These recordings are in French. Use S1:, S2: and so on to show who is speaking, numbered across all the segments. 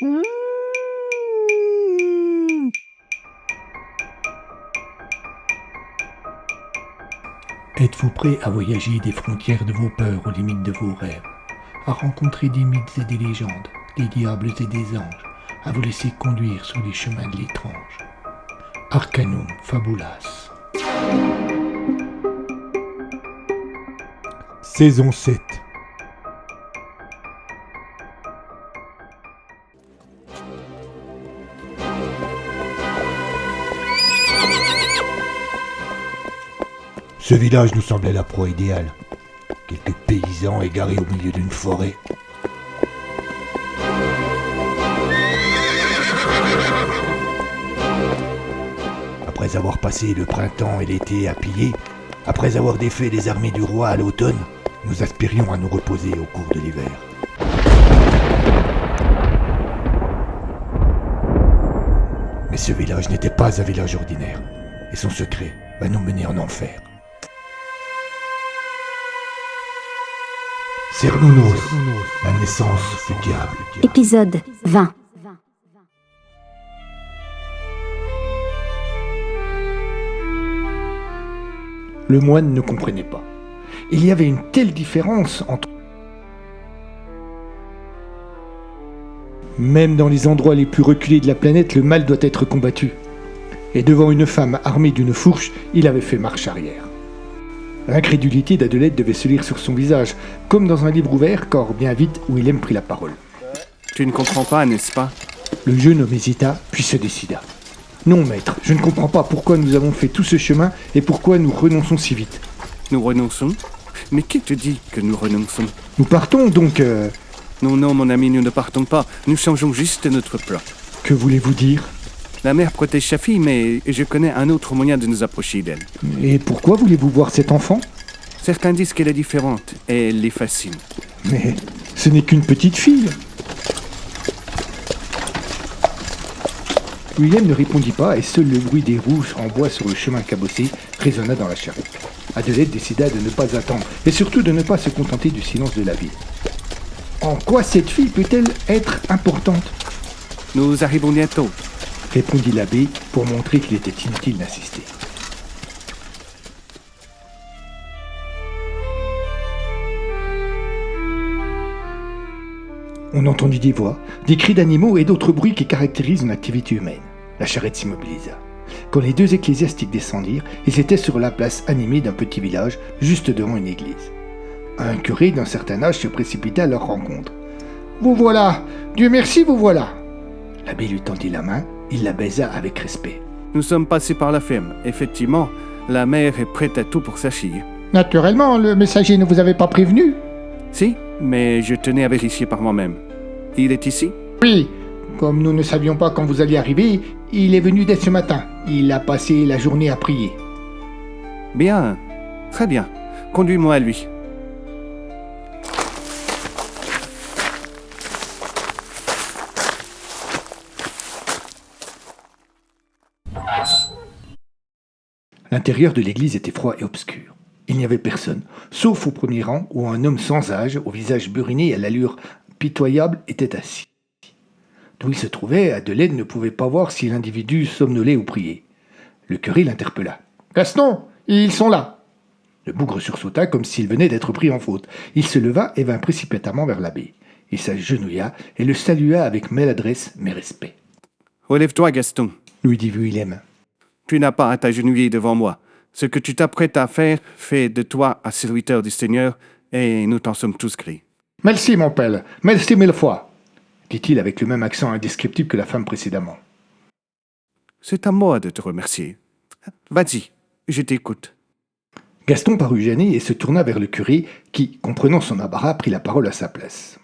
S1: Mmh.
S2: Êtes-vous prêt à voyager des frontières de vos peurs aux limites de vos rêves, à rencontrer des mythes et des légendes, des diables et des anges, à vous laisser conduire sur les chemins de l'étrange? Arcanum Fabulas. Saison 7. Ce village nous semblait la proie idéale. Quelques paysans égarés au milieu d'une forêt. Après avoir passé le printemps et l'été à piller, après avoir défait les armées du roi à l'automne, nous aspirions à nous reposer au cours de l'hiver. Mais ce village n'était pas un village ordinaire, et son secret va nous mener en enfer. Cernunnos, la naissance du diable.
S3: Épisode 20.
S2: Le moine ne comprenait pas. Il y avait une telle différence entre... Même dans les endroits les plus reculés de la planète, le mal doit être combattu. Et devant une femme armée d'une fourche, il avait fait marche arrière. L'incrédulité d'Adelaide devait se lire sur son visage, comme dans un livre ouvert, car bien vite Willem prit la parole.
S1: Tu ne comprends pas, n'est-ce pas?
S2: Le jeune homme hésita, puis se décida. Non, maître, je ne comprends pas pourquoi nous avons fait tout ce chemin et pourquoi nous renonçons si vite.
S1: Nous renonçons? Mais qui te dit que nous renonçons?
S2: Nous partons donc...
S1: Non, mon ami, nous ne partons pas. Nous changeons juste notre plan.
S2: Que voulez-vous dire?
S1: La mère protège sa fille, mais je connais un autre moyen de nous approcher d'elle.
S2: Et pourquoi voulez-vous voir cet enfant?
S1: Certains disent qu'elle est différente, et elle les fascine.
S2: Mais ce n'est qu'une petite fille. Willem ne répondit pas et seul le bruit des roues en bois sur le chemin cabossé résonna dans la charrette. Adelaide décida de ne pas attendre et surtout de ne pas se contenter du silence de la ville. En quoi cette fille peut-elle être importante?
S1: Nous arrivons bientôt.
S2: Répondit l'abbé pour montrer qu'il était inutile d'insister. On entendit des voix, des cris d'animaux et d'autres bruits qui caractérisent une activité humaine. La charrette s'immobilisa. Quand les deux ecclésiastiques descendirent, ils étaient sur la place animée d'un petit village, juste devant une église. Un curé d'un certain âge se précipita à leur rencontre. « Vous voilà! Dieu merci, vous voilà !» L'abbé lui tendit la main, il la baisa avec respect.
S1: Nous sommes passés par la ferme. Effectivement, la mère est prête à tout pour sa fille.
S2: Naturellement, le messager ne vous avait pas prévenu?
S1: Si, mais je tenais à vérifier par moi-même. Il est ici?
S2: Oui, comme nous ne savions pas quand vous alliez arriver, il est venu dès ce matin. Il a passé la journée à prier.
S1: Bien, très bien. Conduis-moi à lui.
S2: L'intérieur de l'église était froid et obscur. Il n'y avait personne, sauf au premier rang où un homme sans âge, au visage buriné et à l'allure pitoyable, était assis. D'où il se trouvait, Adelaide ne pouvait pas voir si l'individu somnolait ou priait. Le curé l'interpella. « Gaston, ils sont là !» Le bougre sursauta comme s'il venait d'être pris en faute. Il se leva et vint précipitamment vers l'abbé. Il s'agenouilla et le salua avec maladresse mais respect.
S1: « Relève-toi, Gaston, »
S2: lui dit Willem.
S1: « Tu n'as pas à t'agenouiller devant moi. Ce que tu t'apprêtes à faire fait de toi un serviteur du Seigneur, et nous t'en sommes tous grés. »«
S2: Merci, mon père, merci mille fois, » dit-il avec le même accent indescriptible que la femme précédemment.
S1: « C'est à moi de te remercier. Vas-y, je t'écoute. »
S2: Gaston parut gêné et se tourna vers le curé qui, comprenant son embarras, prit la parole à sa place.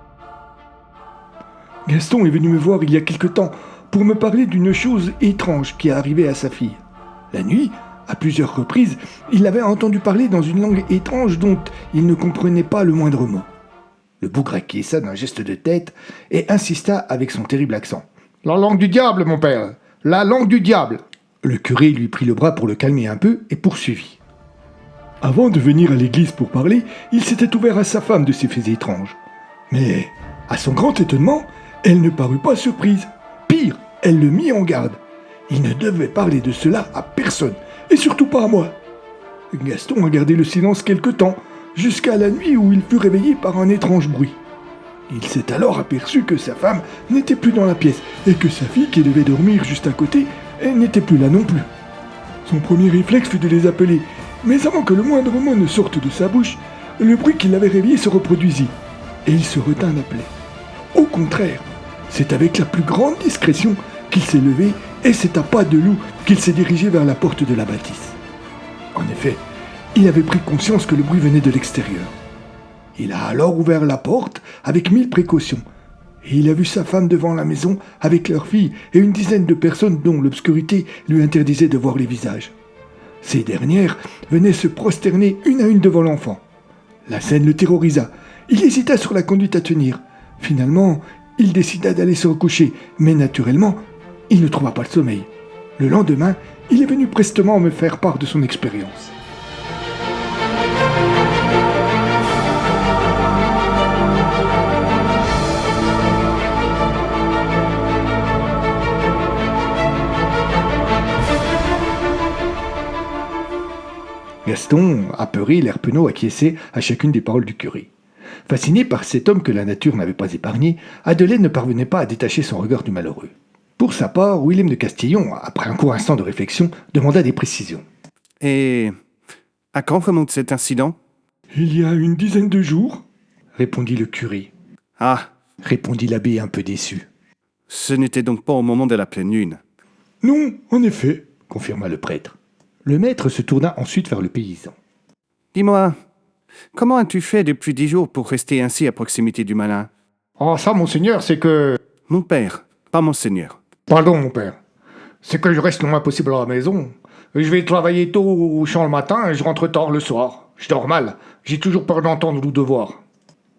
S2: « Gaston est venu me voir il y a quelque temps pour me parler d'une chose étrange qui est arrivée à sa fille. La nuit, à plusieurs reprises, il l'avait entendu parler dans une langue étrange dont il ne comprenait pas le moindre mot. » Le bougre acquiesça d'un geste de tête et insista avec son terrible accent. « La langue du diable, mon père! La langue du diable !» Le curé lui prit le bras pour le calmer un peu et poursuivit. « Avant de venir à l'église pour parler, il s'était ouvert à sa femme de ces faits étranges. Mais À son grand étonnement, elle ne parut pas surprise. Pire, elle le mit en garde. Il ne devait parler de cela à personne, et surtout pas à moi. Gaston a gardé le silence quelque temps, jusqu'à la nuit où il fut réveillé par un étrange bruit. Il s'est alors aperçu que sa femme n'était plus dans la pièce, et que sa fille, qui devait dormir juste à côté, elle n'était plus là non plus. Son premier réflexe fut de les appeler, mais avant que le moindre mot ne sorte de sa bouche, le bruit qui l'avait réveillé se reproduisit, et il se retint d'appeler. Au contraire, c'est avec la plus grande discrétion qu'il s'est levé, et c'est à pas de loup qu'il s'est dirigé vers la porte de la bâtisse. En effet, il avait pris conscience que le bruit venait de l'extérieur. Il a alors ouvert la porte avec 1000 précautions, et il a vu sa femme devant la maison avec leur fille et une dizaine de personnes dont l'obscurité lui interdisait de voir les visages. Ces dernières venaient se prosterner une à une devant l'enfant. La scène le terrorisa. Il hésita sur la conduite à tenir. Finalement, il décida d'aller se recoucher, mais naturellement, il ne trouva pas le sommeil. Le lendemain, il est venu prestement me faire part de son expérience. Gaston, apeuré, l'air penaud, acquiesçait à chacune des paroles du curé. Fasciné par cet homme que la nature n'avait pas épargné, Adelaide ne parvenait pas à détacher son regard du malheureux. Pour sa part, Willem de Castillon, après un court instant de réflexion, demanda des précisions.
S1: « Et à quand remonte cet incident ?»«
S2: Il y a une dizaine de jours, répondit le curé.
S1: Ah,
S2: Répondit l'abbé un peu déçu.
S1: ce n'était donc pas au moment de la pleine lune. »
S2: Non, en effet, confirma le prêtre. Le maître se tourna ensuite vers le paysan.
S1: « Dis-moi, comment as-tu fait depuis 10 jours pour rester ainsi à proximité du malin ?»«
S2: Ah, ça, monseigneur, c'est que...
S1: Mon père, pas monseigneur. »
S2: Pardon, mon père. C'est que je reste le moins possible à la maison. Je vais travailler tôt au champ le matin et je rentre tard le soir. Je dors mal. J'ai toujours peur d'entendre le devoir.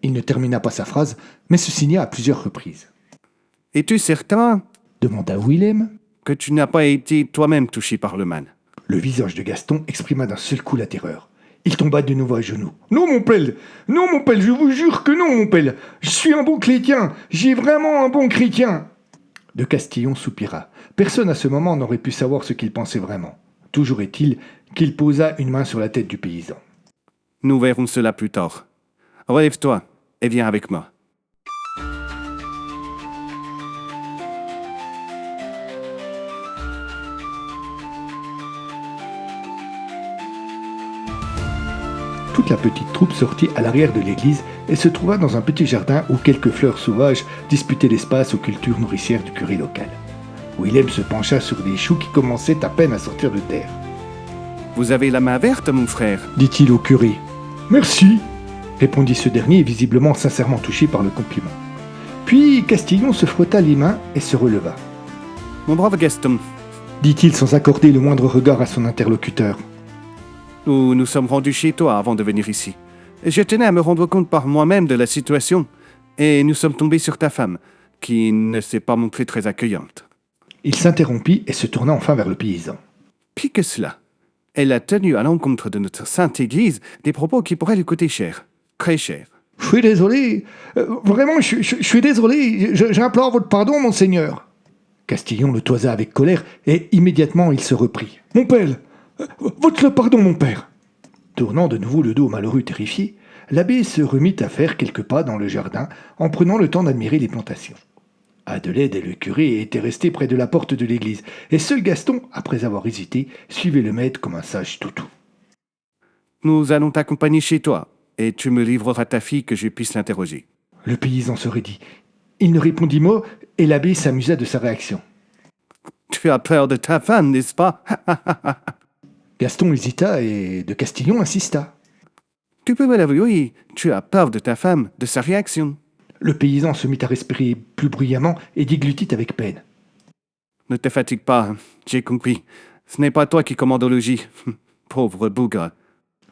S2: Il ne termina pas sa phrase, mais se signa à plusieurs reprises.
S1: « Es-tu certain
S2: Demanda Willem.
S1: que tu n'as pas été toi-même touché par le mal ?»
S2: Le visage de Gaston exprima d'un seul coup la terreur. Il tomba de nouveau à genoux. « Non, mon père! Non, mon père, je vous jure que non, mon père! Je suis un bon chrétien! J'ai vraiment un bon chrétien !» De Castillon soupira. Personne à ce moment n'aurait pu savoir ce qu'il pensait vraiment. Toujours est-il qu'il posa une main sur la tête du paysan.
S1: « Nous verrons cela plus tard. Relève-toi et viens avec moi. »
S2: Toute la petite troupe sortit à l'arrière de l'église et se trouva dans un petit jardin où quelques fleurs sauvages disputaient l'espace aux cultures nourricières du curé local. Willem se pencha sur des choux qui commençaient à peine à sortir de terre.
S1: « Vous avez la main verte, mon frère ?»
S2: dit-il au curé. « Merci !» répondit ce dernier, visiblement sincèrement touché par le compliment. Puis Castillon se frotta les mains et se releva.
S1: « Mon brave Gaston,
S2: dit-il sans accorder le moindre regard à son interlocuteur.
S1: nous nous sommes rendus chez toi avant de venir ici. Je tenais à me rendre compte par moi-même de la situation, et nous sommes tombés sur ta femme, qui ne s'est pas montrée très accueillante. »
S2: Il s'interrompit et se tourna enfin vers le paysan.
S1: Pis que cela, elle a tenu à l'encontre de notre sainte Église des propos qui pourraient lui coûter cher, très cher.
S2: « Je suis désolé, vraiment, je suis désolé, j'implore votre pardon, monseigneur. » Castillon le toisa avec colère et immédiatement il se reprit. « Mon père, votre pardon, mon père !» Tournant de nouveau le dos au malheureux terrifié, l'abbé se remit à faire quelques pas dans le jardin en prenant le temps d'admirer les plantations. Adelaide et le curé étaient restés près de la porte de l'église, et seul Gaston, après avoir hésité, suivait le maître comme un sage toutou.
S1: « Nous allons t'accompagner chez toi, et tu me livreras ta fille que je puisse l'interroger. »
S2: Le paysan se raidit. Il ne répondit mot, et l'abbé s'amusa de sa réaction.
S1: « Tu as peur de ta femme, n'est-ce pas ?»
S2: Gaston hésita et de Castillon insista.
S1: « Tu peux me l'avouer, oui, tu as peur de ta femme, de sa réaction. »
S2: Le paysan se mit à respirer plus bruyamment et déglutit avec peine.
S1: « Ne te fatigue pas, j'ai compris. Ce n'est pas toi qui commandes au logis. Pauvre bougre. »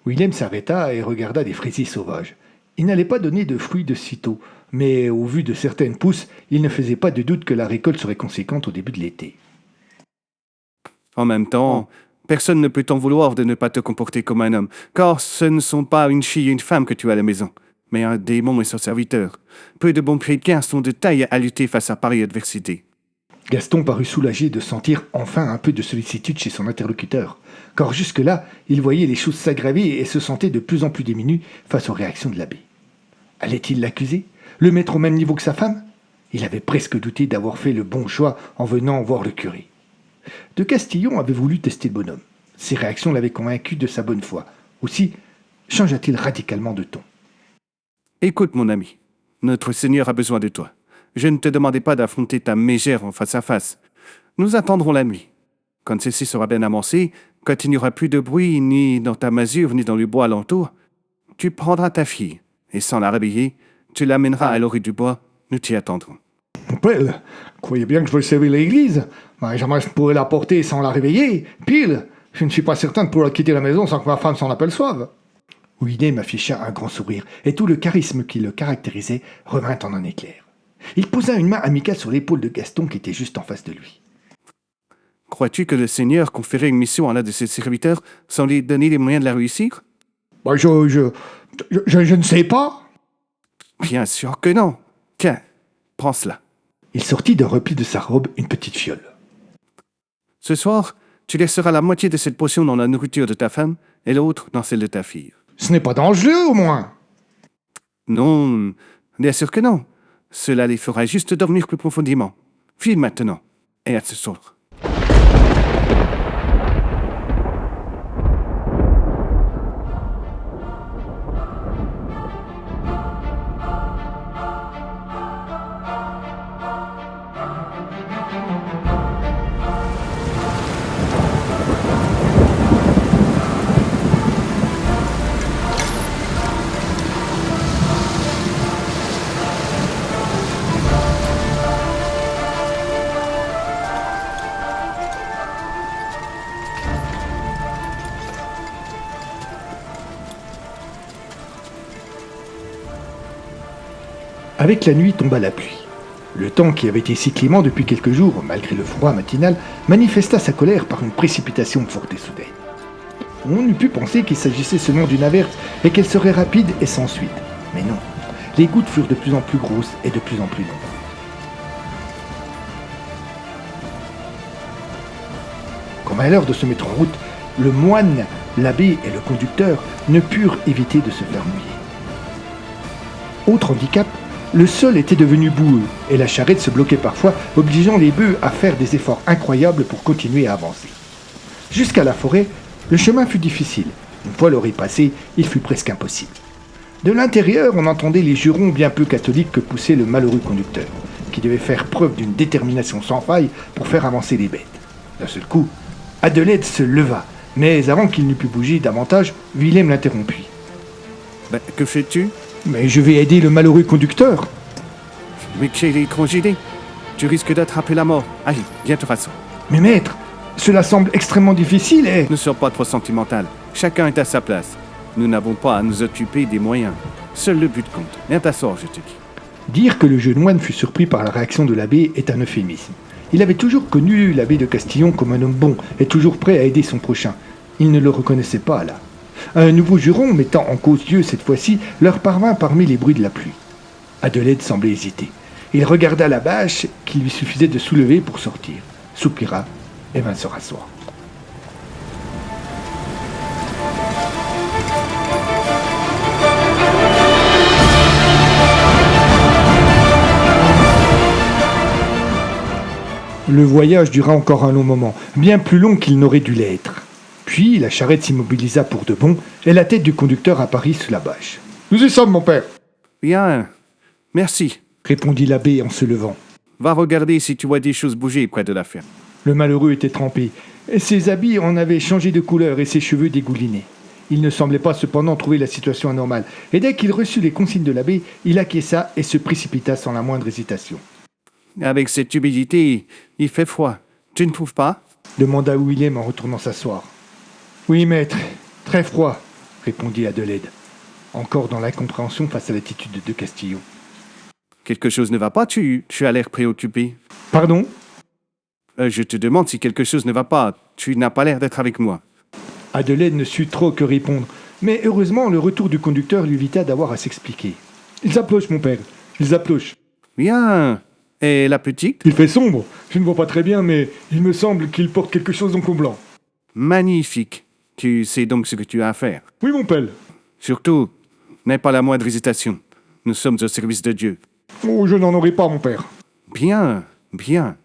S2: Willem s'arrêta et regarda des fraisiers sauvages. Il n'allait pas donner de fruits de sitôt, mais au vu de certaines pousses, il ne faisait pas de doute que la récolte serait conséquente au début de l'été.
S1: En même temps, personne ne peut t'en vouloir de ne pas te comporter comme un homme, car ce ne sont pas une fille et une femme que tu as à la maison, mais un démon est son serviteur. Peu de bons chrétiens sont de taille à lutter face à pareille adversité.
S2: Gaston parut soulagé de sentir enfin un peu de sollicitude chez son interlocuteur, car jusque-là, il voyait les choses s'aggraver et se sentait de plus en plus démuni face aux réactions de l'abbé. Allait-il l'accuser? Le mettre au même niveau que sa femme? Il avait presque douté d'avoir fait le bon choix en venant voir le curé. De Castillon avait voulu tester le bonhomme. Ses réactions l'avaient convaincu de sa bonne foi. Aussi, changea-t-il radicalement de ton.
S1: Écoute, mon ami, notre Seigneur a besoin de toi. Je ne te demandais pas d'affronter ta mégère en face à face. Nous attendrons la nuit. Quand ceci sera bien avancé, quand il n'y aura plus de bruit ni dans ta masure ni dans le bois alentour, tu prendras ta fille, et sans la réveiller, tu l'amèneras à l'orée du bois, nous t'y attendrons.
S2: Mon père, croyez bien que je veux servir l'église. Mais jamais je ne pourrais la porter sans la réveiller. Pile, je ne suis pas certain de pouvoir quitter la maison sans que ma femme s'en aperçoive. Willem afficha un grand sourire, et tout le charisme qui le caractérisait revint en un éclair. Il posa une main amicale sur l'épaule de Gaston qui était juste en face de lui.
S1: Crois-tu que le Seigneur conférait une mission à l'un de ses serviteurs sans lui donner les moyens de la réussir?
S2: Je ne sais pas.
S1: Bien sûr que non. Tiens, prends cela.
S2: Il sortit d'un repli de sa robe une petite fiole.
S1: Ce soir, tu laisseras la moitié de cette potion dans la nourriture de ta femme et l'autre dans celle de ta fille.
S2: Ce n'est pas dangereux, au moins.
S1: Non, bien sûr que non. Cela les fera juste dormir plus profondément. File maintenant, et à ce soir.
S2: Avec la nuit tomba la pluie. Le temps, qui avait été si clément depuis quelques jours, malgré le froid matinal, manifesta sa colère par une précipitation forte et soudaine. On eût pu penser qu'il s'agissait seulement d'une averse et qu'elle serait rapide et sans suite. Mais non, les gouttes furent de plus en plus grosses et de plus en plus longues. Comme à l'heure de se mettre en route, le moine, l'abbé et le conducteur ne purent éviter de se faire mouiller. Autre handicap, le sol était devenu boueux et la charrette se bloquait parfois, obligeant les bœufs à faire des efforts incroyables pour continuer à avancer. Jusqu'à la forêt, le chemin fut difficile. Une fois l'orée passée, il fut presque impossible. De l'intérieur, on entendait les jurons bien peu catholiques que poussait le malheureux conducteur, qui devait faire preuve d'une détermination sans faille pour faire avancer les bêtes. D'un seul coup, Adelaide se leva, mais avant qu'il n'eût pu bouger davantage, Willem l'interrompit.
S1: Que fais-tu?
S2: Mais je vais aider le malheureux conducteur.
S1: Mais quelle étrange idée. Tu risques d'attraper la mort. Allez, viens te rasseoir.
S2: Mais maître, cela semble extrêmement difficile et...
S1: Ne sois pas trop sentimental. Chacun est à sa place. Nous n'avons pas à nous occuper des moyens. Seul le but compte. Viens t'asseoir, je te dis.
S2: Dire que le jeune moine fut surpris par la réaction de l'abbé est un euphémisme. Il avait toujours connu l'abbé de Castillon comme un homme bon et toujours prêt à aider son prochain. Il ne le reconnaissait pas là. Un nouveau juron, mettant en cause Dieu cette fois-ci, leur parvint parmi les bruits de la pluie. Adelaide semblait hésiter. Il regarda la bâche qu'il lui suffisait de soulever pour sortir, soupira et vint se rasseoir. Le voyage dura encore un long moment, bien plus long qu'il n'aurait dû l'être. Puis la charrette s'immobilisa pour de bon, et la tête du conducteur apparut sous la bâche. « Nous y sommes, mon père !» «
S1: Bien, merci, »
S2: répondit l'abbé en se levant.
S1: Va regarder si tu vois des choses bouger près de la ferme.
S2: Le malheureux était trempé. Ses habits en avaient changé de couleur et ses cheveux dégoulinaient. Il ne semblait pas cependant trouver la situation anormale, et dès qu'il reçut les consignes de l'abbé, il acquiesça et se précipita sans la moindre hésitation.
S1: Avec cette humidité, il fait froid. Tu ne trouves pas?
S2: Demanda Willem en retournant s'asseoir. Oui, maître, très froid, répondit Adelaide, encore dans l'incompréhension face à l'attitude de Castillon.
S1: Quelque chose ne va pas, tu as l'air préoccupé.
S2: Pardon?
S1: Je te demande si quelque chose ne va pas. Tu n'as pas l'air d'être avec moi.
S2: Adelaide ne sut trop que répondre. Mais heureusement, le retour du conducteur lui évita d'avoir à s'expliquer. « Ils approchent, mon père. Ils approchent.
S1: Bien. Et la petite?
S2: Il fait sombre. Je ne vois pas très bien, mais il me semble qu'il porte quelque chose d'encombrant blanc.
S1: Magnifique. Tu sais donc ce que tu as à faire.
S2: Oui, mon père.
S1: Surtout, n'aie pas la moindre hésitation. Nous sommes au service de Dieu.
S2: Oh, je n'en aurai pas, mon père.
S1: Bien, bien.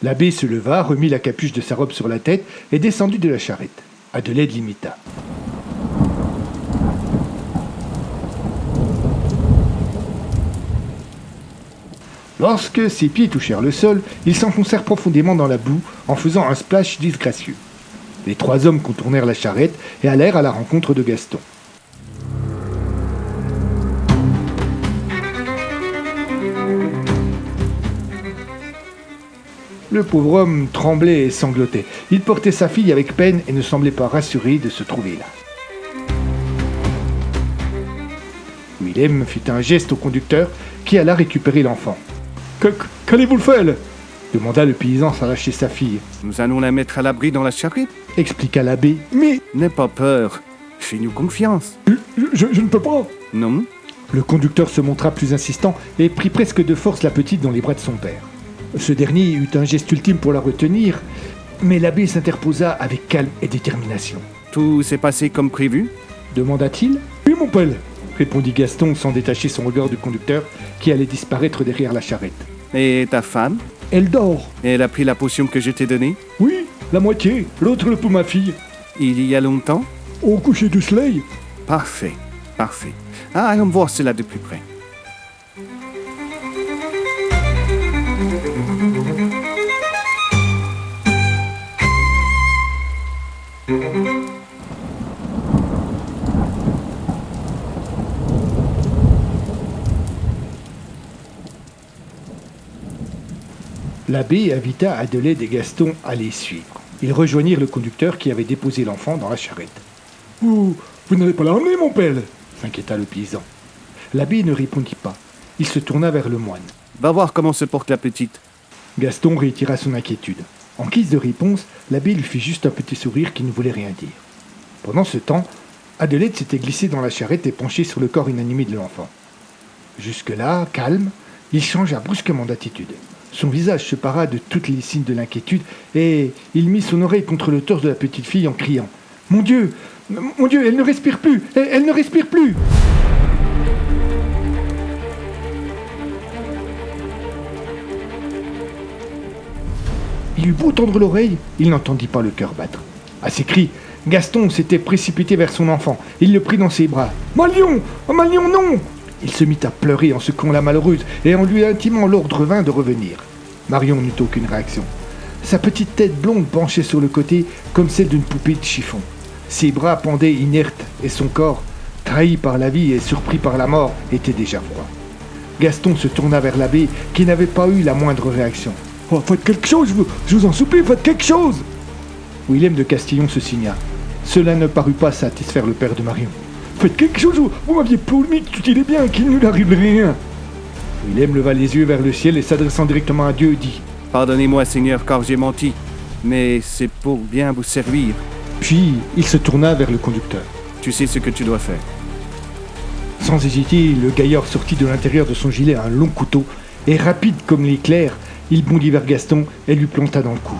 S2: L'abbé se leva, remit la capuche de sa robe sur la tête et descendit de la charrette. Adelaide l'imita. Lorsque ses pieds touchèrent le sol, ils s'enfoncèrent profondément dans la boue en faisant un splash disgracieux. Les 3 hommes contournèrent la charrette et allèrent à la rencontre de Gaston. Le pauvre homme tremblait et sanglotait. Il portait sa fille avec peine et ne semblait pas rassuré de se trouver là. Willem fit un geste au conducteur qui alla récupérer l'enfant. Qu'allez-vous faire? Demanda le paysan sans lâcher sa fille.
S1: Nous allons la mettre à l'abri dans la charrette.
S2: Expliqua l'abbé. Mais
S1: N'aie pas peur. Fais-nous confiance.
S2: je ne peux pas.
S1: Non?
S2: Le conducteur se montra plus insistant et prit presque de force la petite dans les bras de son père. Ce dernier eut un geste ultime pour la retenir, mais l'abbé s'interposa avec calme et détermination.
S1: Tout s'est passé comme prévu?
S2: Demanda-t-il. Oui, mon père, répondit Gaston sans détacher son regard du conducteur qui allait disparaître derrière la charrette.
S1: Et ta femme?
S2: Elle dort.
S1: Elle a pris la potion que je t'ai donnée?
S2: Oui, la moitié, l'autre pour ma fille.
S1: Il y a longtemps?
S2: Au coucher du soleil.
S1: Parfait, parfait. Ah, allons voir cela de plus près.
S2: L'abbé invita Adelaide et Gaston à les suivre. Ils rejoignirent le conducteur qui avait déposé l'enfant dans la charrette. Vous n'allez pas l'emmener, mon père? S'inquiéta le paysan. L'abbé ne répondit pas. Il se tourna vers le moine.
S1: Va voir comment se porte la petite.
S2: Gaston réitira son inquiétude. En guise de réponse, l'abbé lui fit juste un petit sourire qui ne voulait rien dire. Pendant ce temps, Adelaide s'était glissée dans la charrette et penchée sur le corps inanimé de l'enfant. Jusque-là, calme, il changea brusquement d'attitude. Son visage se para de toutes les signes de l'inquiétude et il mit son oreille contre le torse de la petite fille en criant « Mon Dieu, elle ne respire plus, elle ne respire plus !» Il eut beau tendre l'oreille, il n'entendit pas le cœur battre. À ses cris, Gaston s'était précipité vers son enfant. Il le prit dans ses bras. « Malion! Oh, Malion, non !» Il se mit à pleurer en secouant la malheureuse et en lui intimant l'ordre vain de revenir. Marion n'eut aucune réaction. Sa petite tête blonde penchait sur le côté comme celle d'une poupée de chiffon. Ses bras pendaient inertes et son corps, trahi par la vie et surpris par la mort, était déjà froid. Gaston se tourna vers l'abbé qui n'avait pas eu la moindre réaction. « Oh, faites quelque chose, je vous en supplie, faites quelque chose !» Willem de Castillon se signa. Cela ne parut pas satisfaire le père de Marion. « Faites quelque chose, vous m'aviez promis que tu dirais bien qu'il ne lui arrive rien !» Willem leva les yeux vers le ciel et s'adressant directement à Dieu dit «
S1: Pardonnez-moi, Seigneur, car j'ai menti, mais c'est pour bien vous servir. »
S2: Puis il se tourna vers le conducteur.
S1: Tu sais ce que tu dois faire.
S2: Sans hésiter, le gaillard sortit de l'intérieur de son gilet un long couteau et rapide comme l'éclair, il bondit vers Gaston et lui planta dans le cou.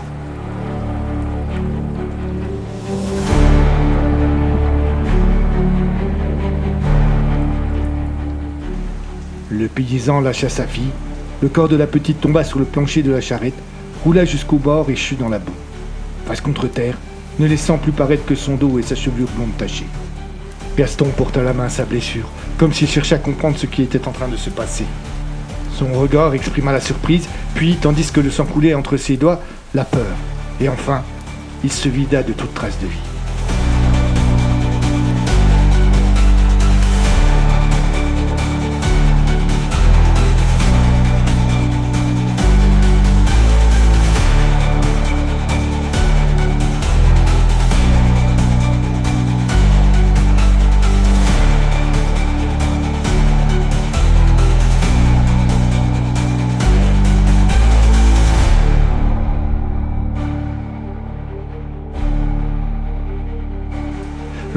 S2: Le paysan lâcha sa fille, le corps de la petite tomba sur le plancher de la charrette, roula jusqu'au bord et chut dans la boue, face contre terre, ne laissant plus paraître que son dos et sa chevelure blonde tachée. Gaston porta la main à sa blessure, comme s'il cherchait à comprendre ce qui était en train de se passer. Son regard exprima la surprise, puis, tandis que le sang coulait entre ses doigts, la peur. Et enfin, il se vida de toute trace de vie.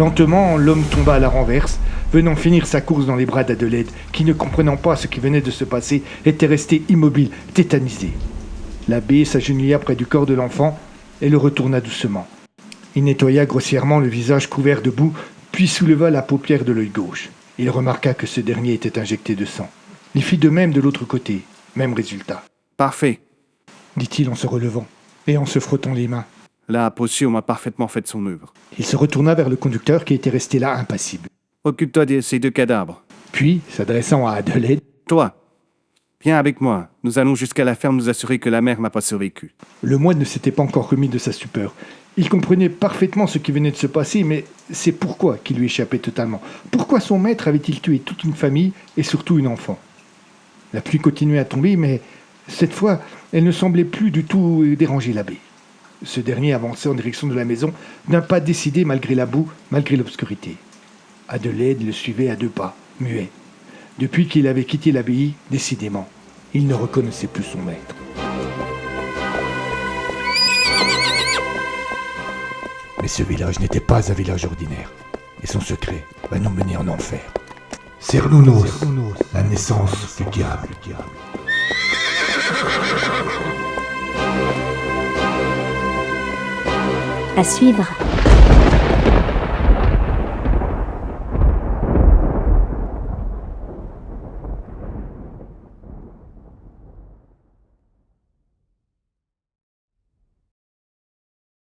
S2: Lentement, l'homme tomba à la renverse, venant finir sa course dans les bras d'Adelaide, qui, ne comprenant pas ce qui venait de se passer, était restée immobile, tétanisée. L'abbé s'agenouilla près du corps de l'enfant et le retourna doucement. Il nettoya grossièrement le visage couvert de boue, puis souleva la paupière de l'œil gauche. Il remarqua que ce dernier était injecté de sang. Il fit de même de l'autre côté. Même résultat.
S1: Parfait.
S2: Dit-il en se relevant et en se frottant les mains.
S1: La potion a parfaitement fait son œuvre.
S2: Il se retourna vers le conducteur qui était resté là impassible.
S1: Occupe-toi de ces 2 cadavres.
S2: Puis, s'adressant à Adelaide,
S1: Toi, viens avec moi. Nous allons jusqu'à la ferme nous assurer que la mère n'a pas survécu.
S2: le moine ne s'était pas encore remis de sa stupeur. Il comprenait parfaitement ce qui venait de se passer, mais c'est pourquoi qu'il lui échappait totalement. Pourquoi son maître avait-il tué toute une famille et surtout une enfant? La pluie continuait à tomber, mais cette fois, elle ne semblait plus du tout déranger l'abbé. Ce dernier avançait en direction de la maison, d'un pas décidé malgré la boue, malgré l'obscurité. Adelaide le suivait à 2 pas, muet. Depuis qu'il avait quitté l'abbaye, décidément, il ne reconnaissait plus son maître. Mais ce village n'était pas un village ordinaire, et son secret va nous mener en enfer. Cernunnos, la naissance du diable.
S3: À suivre.